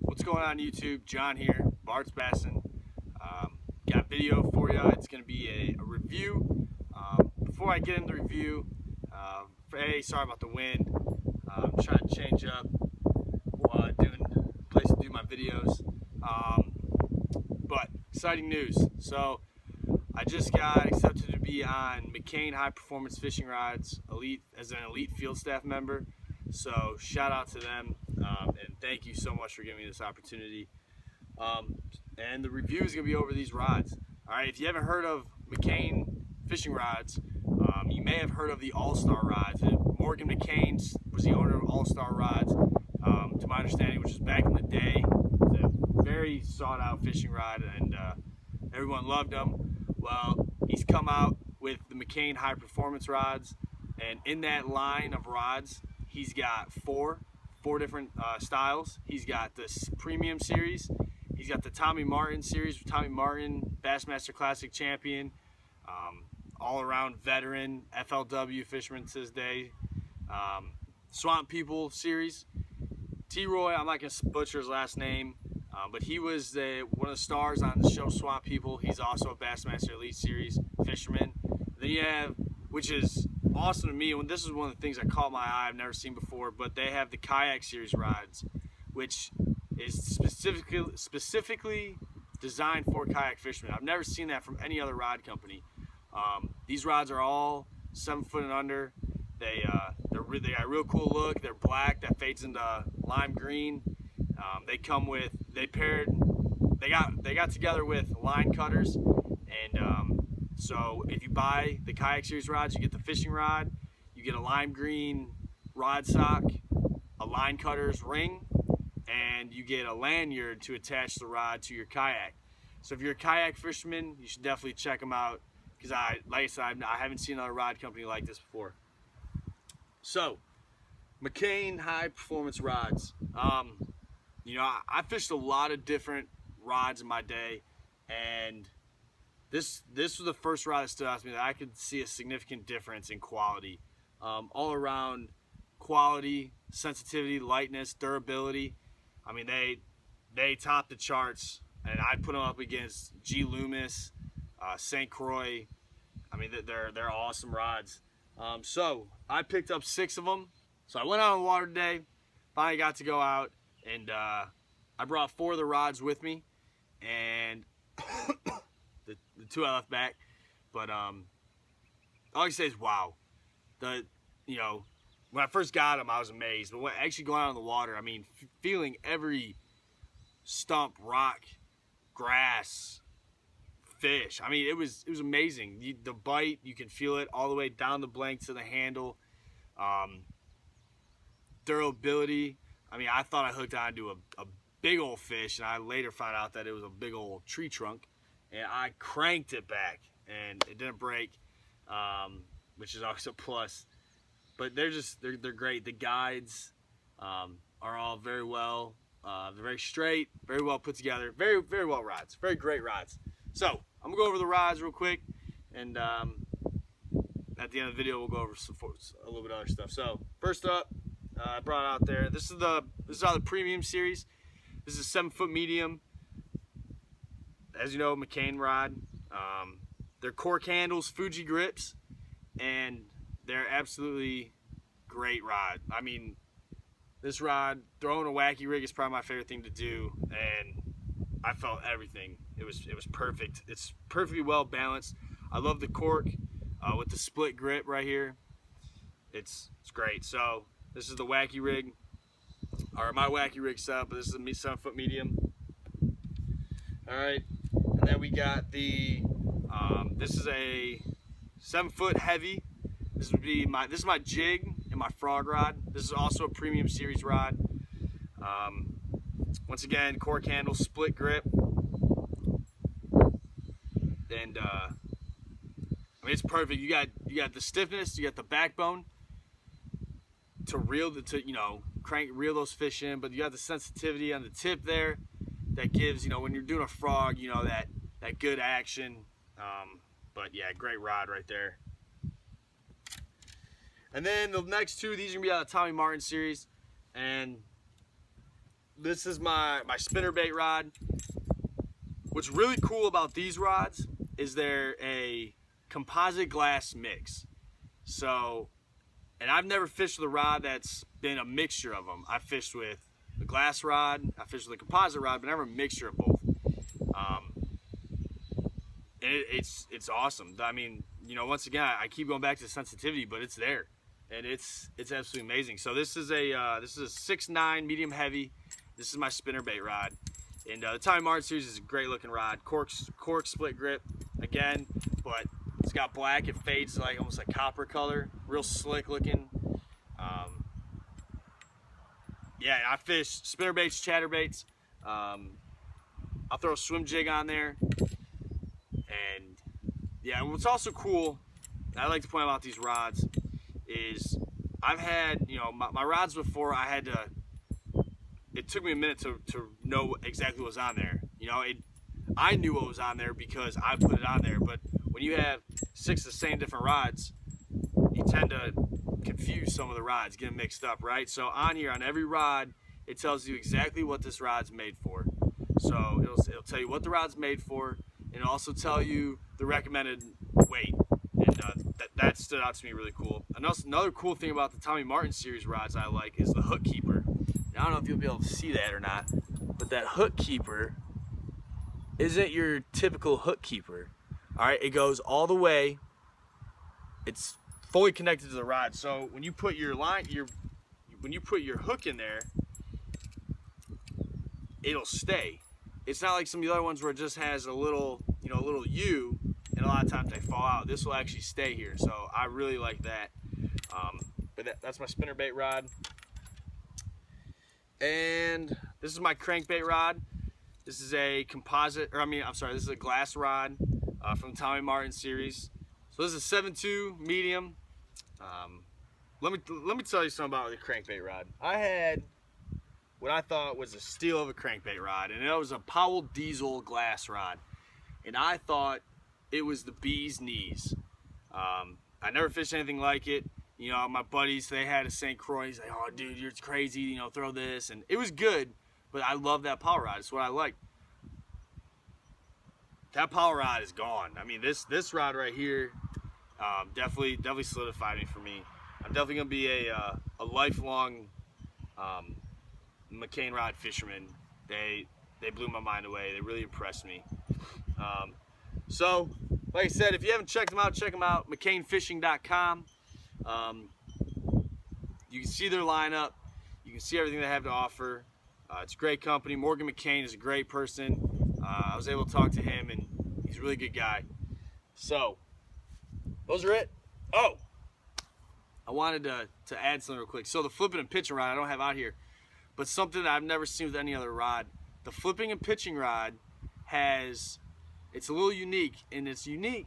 What's going on YouTube? John here, Bart's Bassin. Got a video for you. It's going to be a review. Before I get into the review, sorry about the wind. I'm trying to change up place to do my videos. But exciting news. So I just got accepted to be on McCain High-Performance Fishing Rods as an elite field staff member. So shout out to them, and thank you so much for giving me this opportunity. And the review is going to be over these rods. All right, if you haven't heard of McCain Fishing Rods, you may have heard of the All-Star Rods. Morgan McCain was the owner of All-Star Rods, to my understanding, which was back in the day. It was a very sought-out fishing rod, and everyone loved them. Well, he's come out with the McCain High-Performance rods, and in that line of rods, he's got four different styles. He's got this premium series. He's got the Tommy Martin series. Tommy Martin, Bassmaster Classic champion, all-around veteran, FLW fisherman to this day. Swamp People series. T-Roy, I'm not going to butcher his last name, but he was one of the stars on the show Swamp People. He's also a Bassmaster Elite Series fisherman. Then you have, which is awesome to me, and this is one of the things that caught my eye I've never seen before, but they have the Kayak Series rods, which is specifically designed for kayak fishermen. I've never seen that from any other rod company. These rods are all 7 foot and under. They got a real cool look. They're black that fades into lime green. They got together with line cutters, and so if you buy the Kayak Series rods, you get the fishing rod, you get a lime green rod sock, a line cutter's ring, and you get a lanyard to attach the rod to your kayak. So if you're a kayak fisherman, you should definitely check them out, because like I said, I haven't seen another rod company like this before. So, McCain High-Performance rods. I fished a lot of different rods in my day, and this was the first rod that stood out to me that I could see a significant difference in quality. All around quality, sensitivity, lightness, durability. I mean, they topped the charts, and I'd put them up against G. Loomis, St. Croix. I mean, they're awesome rods. So I picked up 6 of them. So I went out on the water today, finally got to go out, and I brought 4 of the rods with me, and the 2 I left back. But all I can say is, wow. When I first got them, I was amazed. But when actually going out on the water, I mean, feeling every stump, rock, grass, fish. I mean, it was amazing. The bite, you can feel it all the way down the blank to the handle. Durability. I mean, I thought I hooked onto a big old fish, and I later found out that it was a big old tree trunk, and I cranked it back, and it didn't break, which is always a plus. But they're great. The guides are all very well. They're very straight, very well put together, very, very well rods, very great rods. So I'm gonna go over the rods real quick, and at the end of the video we'll go over a little bit of other stuff. So first up, I brought out there. This is out of the premium series. This is a 7 foot medium. As you know, McCain rod. They're cork handles, Fuji grips, and they're absolutely great rod. I mean, this rod, throwing a wacky rig is probably my favorite thing to do, and I felt everything. It was perfect. It's perfectly well balanced. I love the cork with the split grip right here. It's great. So this is the wacky rig, or my wacky rig setup, but this is a 7 foot medium. All right, and then we got the this is a 7 foot heavy. This is my jig and my frog rod. This is also a premium series rod. Once again, cork handle, split grip, and I mean, it's perfect. You got the stiffness, you got the backbone to reel those fish in, but you got the sensitivity on the tip there that gives, when you're doing a frog, that good action. But yeah, great rod right there. And then the next 2, these are gonna be out of the Tommy Martin series, and this is my spinnerbait rod. What's really cool about these rods is they're a composite glass mix. So, and I've never fished with a rod that's been a mixture of them. I fished with a glass rod, I fished with a composite rod, but never a mixture of both. And it's awesome. I mean, you know, once again, I keep going back to the sensitivity, but it's there, and it's absolutely amazing. So this is a 6'9" medium heavy. This is my spinnerbait rod, and the Tommy Martin series is a great looking rod. Cork split grip again, but it's got black. It fades like almost like copper color, real slick looking. Yeah, I fish spinnerbaits, chatterbaits. I'll throw a swim jig on there. And yeah, what's also cool, I like to point out about these rods, is I've had, you know, my rods before, it took me a minute to know exactly what was on there. You know, I knew what was on there because I put it on there, but when you have 6 of the same different rods, you tend to confuse some of the rods, get them mixed up, right? So on here, on every rod, it tells you exactly what this rod's made for. So it'll tell you what the rod's made for, and it'll also tell you the recommended weight. And that stood out to me really cool. Another cool thing about the Tommy Martin series rods I like is the hook keeper. Now, I don't know if you'll be able to see that or not, but that hook keeper isn't your typical hook keeper. All right, it goes all the way. It's fully connected to the rod. So when you put your when you put your hook in there, it'll stay. It's not like some of the other ones where it just has a little, you know, a little U, and a lot of times they fall out. This will actually stay here, so I really like that. But that's my spinnerbait rod. And this is my crankbait rod. This is a composite, this is a glass rod from the Tommy Martin series. So this is a 7.2 medium. Let me tell you something about the crankbait rod. I had what I thought was a steal of a crankbait rod, and it was a Powell diesel glass rod, and I thought it was the bee's knees. I never fished anything like it. You know, my buddies, they had a St. Croix. He's like, oh dude, you're crazy, you know, throw this, and it was good, but I love that Powell rod. It's what I like. That Powell rod is gone. I mean, this rod right here definitely solidified it for me. I'm definitely gonna be a lifelong McCain rod fisherman. They blew my mind away. They really impressed me. So, like I said, if you haven't checked them out, check them out. McCainFishing.com. You can see their lineup. You can see everything they have to offer. It's a great company. Morgan McCain is a great person. I was able to talk to him, and he's a really good guy. So, those are it. Oh, I wanted to add something real quick. So the flipping and pitching rod I don't have out here, but something that I've never seen with any other rod. The flipping and pitching rod it's a little unique, and it's unique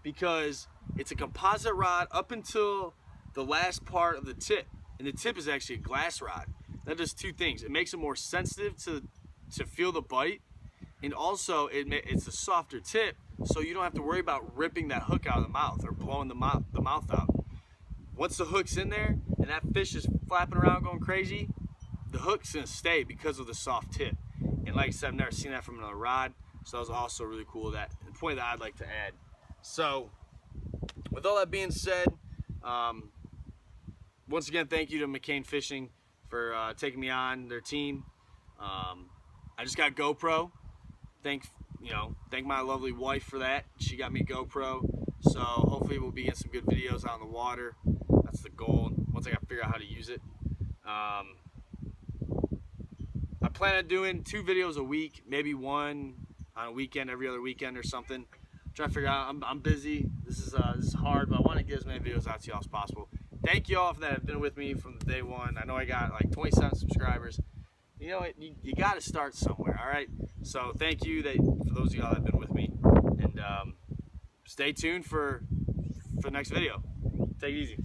because it's a composite rod up until the last part of the tip, and the tip is actually a glass rod. That does two things. It makes it more sensitive to feel the bite, and also it's a softer tip, so you don't have to worry about ripping that hook out of the mouth or blowing the mouth out. Once the hook's in there and that fish is flapping around going crazy, the hook's gonna stay because of the soft tip. And like I said, I've never seen that from another rod, so that was also really cool. The point that I'd like to add. So, with all that being said, once again, thank you to McCain Fishing for taking me on their team. I just got GoPro. Thank my lovely wife for that. She got me GoPro, so hopefully we'll be getting some good videos out on the water. That's the goal. Once I got to figure out how to use it. I plan on doing 2 videos a week, maybe one on a weekend, every other weekend or something. I'm trying to figure out. I'm busy. This is hard, but I want to get as many videos out to y'all as possible. Thank you all for that have been with me from day one. I know I got like 27 subscribers. You know what? You got to start somewhere, all right? So thank you for those of y'all that have been with me, and stay tuned for the next video. Take it easy.